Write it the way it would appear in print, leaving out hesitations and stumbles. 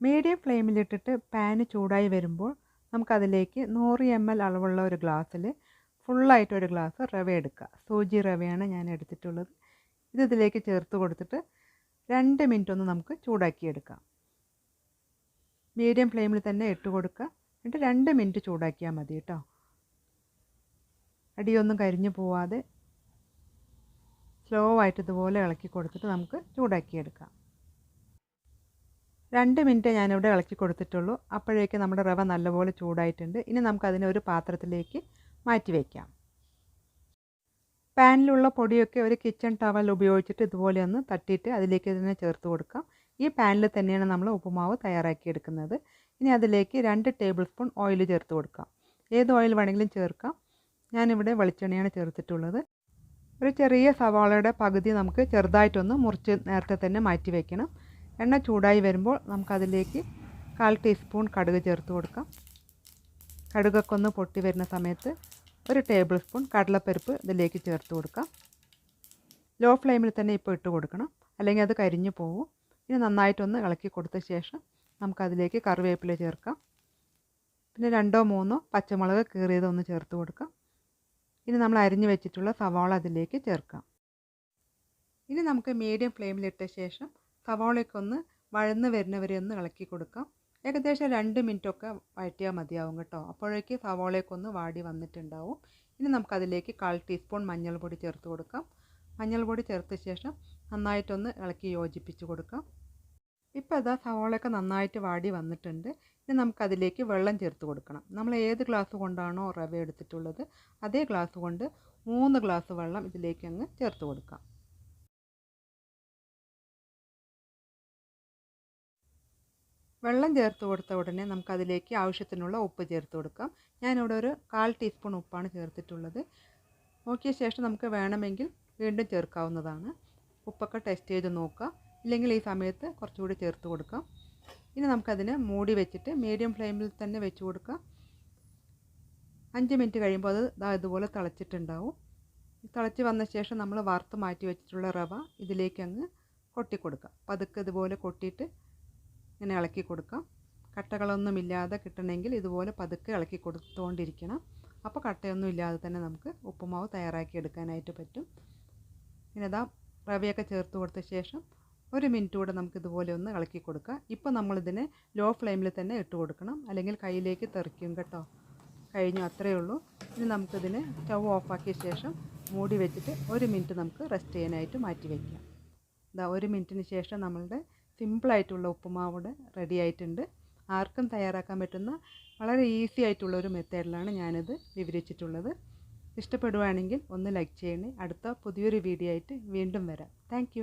Medium ഫ്ലെയിമിലിട്ടിട്ട് PAN ചൂടായി വരുമ്പോൾ നമുക്കതിലേക്ക് 100 ml അളവുള്ള ഒരു ഗ്ലാസ്സിൽ ഫുള്ളായിട്ടൊരു ഗ്ലാസ് റവ എടുക്കുക. സൂചി റവയാണ് ഞാൻ എടുത്തിട്ടുള്ളത്. ഇതിലേക്ക് ചേർത്ത് കൊടുത്തിട്ട് 2 മിനിറ്റ് ഒന്ന് നമുക്ക് ചൂടാക്കിയെടുക്കാം. മീഡിയം ഫ്ലെയിമിൽ തന്നെ ഇട്ട് കൊടുക്കുക. എന്നിട്ട് 2 മിനിറ്റ് ചൂടാക്കിയാൽ മതി കേട്ടോ. അടിയൊന്നും കരിഞ്ഞു പോവാതെ സ്ലോ ആയിട്ട് ഇതുപോലെ ഇളക്കി കൊടുത്തിട്ട് നമുക്ക് ചൂടാക്കിയെടുക്കാം. 2 മിനിറ്റ് ഞാനിവിടെ ഇളക്കി കൊടുത്തിട്ടുള്ളൂ. അപ്പോഴേക്ക് നമ്മുടെ റവ നല്ലപോലെ ചൂടായിട്ടുണ്ട്. ഇനി നമുക്കതിനെ ഒരു പാത്രത്തിലേക്ക് മാറ്റി വയ്ക്കാം. പാനിലുള്ള പൊടിയൊക്കെ ഒരു കിച്ചൺ ടവൽ ഉപയോഗിച്ചിട്ട് ഇതുപോലെ ഒന്ന് തട്ടിയിട്ട് അതിലേക്ക് ഇതിനെ ചേർത്ത് കൊടുക്കാം. ഈ പാനിൽ തന്നെയാണ് നമ്മൾ ഉപ്പുമാവ് തയ്യാറാക്കിയെടുക്കുന്നത്. ഇനി അതിലേക്ക് 2 ടേബിൾ സ്പൂൺ ഓയിൽ ചേർത്ത് കൊടുക്കാം. ഏത് ഓയിൽ വേണമെങ്കിലും ചേർക്കാം. ഞാനിവിടെ വെളിച്ചെണ്ണയാണ് ചേർത്തിട്ടുള്ളത്. ഒരു ചെറിയ സവാളയുടെ പകുതി നമുക്ക് ചെറുതായിട്ടൊന്ന് മുറിച്ച് നേരത്തെ തന്നെ മാറ്റി വയ്ക്കണം. എണ്ണ ചൂടായി വരുമ്പോൾ നമുക്കതിലേക്ക് 1/4 ടീസ്പൂൺ കടുക് ചേർത്ത് കൊടുക്കാം. കടുകൊക്കെ ഒന്ന് പൊട്ടി വരുന്ന സമയത്ത് 1 ടേബിൾ സ്പൂൺ കടലപ്പരിപ്പ് ഇതിലേക്ക് ചേർത്ത് കൊടുക്കാം. ലോ ഫ്ലെയിമിൽ തന്നെ ഇപ്പോൾ ഇട്ട് കൊടുക്കണം, അല്ലെങ്കിൽ അത് കരിഞ്ഞു പോകും. ഇനി നന്നായിട്ടൊന്ന് ഇളക്കി കൊടുത്ത ശേഷം നമുക്കതിലേക്ക് കറിവേപ്പില ചേർക്കാം. പിന്നെ 2-3 പച്ചമുളക് കീറിയതൊന്ന് ചേർത്ത് കൊടുക്കാം. ഇനി നമ്മൾ അരിഞ്ഞു വെച്ചിട്ടുള്ള സവാള അതിലേക്ക് ചേർക്കാം. ഇനി നമുക്ക് മീഡിയം ഫ്ലെയിമിലിട്ട ശേഷം സവാളയൊക്കെ ഒന്ന് വഴന്ന് വരുന്നവരെ ഒന്ന് ഇളക്കി കൊടുക്കാം. ഏകദേശം 2 മിനിറ്റൊക്കെ വഴറ്റിയാൽ മതിയാവും കേട്ടോ. അപ്പോഴേക്ക് സവാളയൊക്കെ ഒന്ന് വാടി വന്നിട്ടുണ്ടാവും. ഇനി നമുക്കതിലേക്ക് 1/4 ടീസ്പൂൺ മഞ്ഞൾപ്പൊടി ചേർത്ത് കൊടുക്കാം. മഞ്ഞൾപ്പൊടി ചേർത്ത ശേഷം നന്നായിട്ടൊന്ന് ഇളക്കി യോജിപ്പിച്ച് കൊടുക്കാം. ഇപ്പോൾ ഇതാ സവാളയൊക്കെ നന്നായിട്ട് വാടി വന്നിട്ടുണ്ട്. ഇനി നമുക്കതിലേക്ക് വെള്ളം ചേർത്ത് കൊടുക്കണം. നമ്മൾ ഏത് ഗ്ലാസ് കൊണ്ടാണോ റവ എടുത്തിട്ടുള്ളത് അതേ ഗ്ലാസ് കൊണ്ട് 3 ഗ്ലാസ് വെള്ളം ഇതിലേക്ക് അങ്ങ് ചേർത്ത് കൊടുക്കാം. വെള്ളം ചേർത്ത് കൊടുത്ത ഉടനെ നമുക്കതിലേക്ക് ആവശ്യത്തിനുള്ള ഉപ്പ് ചേർത്ത് കൊടുക്കാം. ഞാനിവിടെ ഒരു 1/4 ടീസ്പൂൺ ഉപ്പാണ് ചേർത്തിട്ടുള്ളത്. നോക്കിയ ശേഷം നമുക്ക് വേണമെങ്കിൽ വീണ്ടും ചേർക്കാവുന്നതാണ്. ഉപ്പൊക്കെ ടെസ്റ്റ് ചെയ്ത് നോക്കുക. ഇല്ലെങ്കിൽ ഈ സമയത്ത് കുറച്ചുകൂടി ചേർത്ത് കൊടുക്കാം. ഇനി നമുക്കതിനെ മൂടി വെച്ചിട്ട് മീഡിയം ഫ്ലെയിമിൽ തന്നെ വെച്ച് കൊടുക്കാം. 5 മിനിറ്റ് കഴിയുമ്പോൾ അത് ഇതുപോലെ തിളച്ചിട്ടുണ്ടാവും. തിളച്ച് വന്ന ശേഷം നമ്മൾ വറുത്ത് മാറ്റി വെച്ചിട്ടുള്ള റവ ഇതിലേക്ക് അങ്ങ് കൊട്ടിക്കൊടുക്കാം. പതുക്കെ ഇതുപോലെ കൊട്ടിയിട്ട് ഇങ്ങനെ ഇളക്കി കൊടുക്കാം. കട്ടകളൊന്നുമില്ലാതെ കിട്ടണമെങ്കിൽ ഇതുപോലെ പതുക്കെ ഇളക്കി കൊടുത്തുകൊണ്ടിരിക്കണം. അപ്പോൾ കട്ടയൊന്നും ഇല്ലാതെ തന്നെ നമുക്ക് ഉപ്പുമാവ് തയ്യാറാക്കി എടുക്കാനായിട്ട് പറ്റും. പിന്നെ ഇതാ റവയൊക്കെ ചേർത്ത് കൊടുത്ത ശേഷം 1 മിനിറ്റ് കൂടെ നമുക്ക് ഇതുപോലെ ഒന്ന് ഇളക്കി കൊടുക്കാം. ഇപ്പോൾ നമ്മളിതിനെ ലോ ഫ്ലെയിമിൽ തന്നെ ഇട്ട് കൊടുക്കണം, അല്ലെങ്കിൽ കയ്യിലേക്ക് തെറിക്കും കേട്ടോ. കഴിഞ്ഞു, അത്രയേ ഉള്ളൂ. ഇനി നമുക്കിതിനെ സ്റ്റൗ ഓഫാക്കിയ ശേഷം മൂടി വെച്ചിട്ട് 1 മിനിറ്റ് നമുക്ക് റെസ്റ്റ് ചെയ്യാനായിട്ട് മാറ്റി വയ്ക്കാം. ഇതാ 1 മിനിറ്റിന് ശേഷം നമ്മളുടെ സിമ്പിളായിട്ടുള്ള ഉപ്പുമാവ് റെഡി ആയിട്ടുണ്ട്. ആർക്കും തയ്യാറാക്കാൻ പറ്റുന്ന വളരെ ഈസി ആയിട്ടുള്ള ഒരു മെത്തേഡിലാണ് ഞാനിത് വിവരിച്ചിട്ടുള്ളത്. ഇഷ്ടപ്പെടുവാണെങ്കിൽ ഒന്ന് ലൈക്ക് ചെയ്യണേ. അടുത്ത പുതിയൊരു വീഡിയോ ആയിട്ട് വീണ്ടും വരാം. താങ്ക്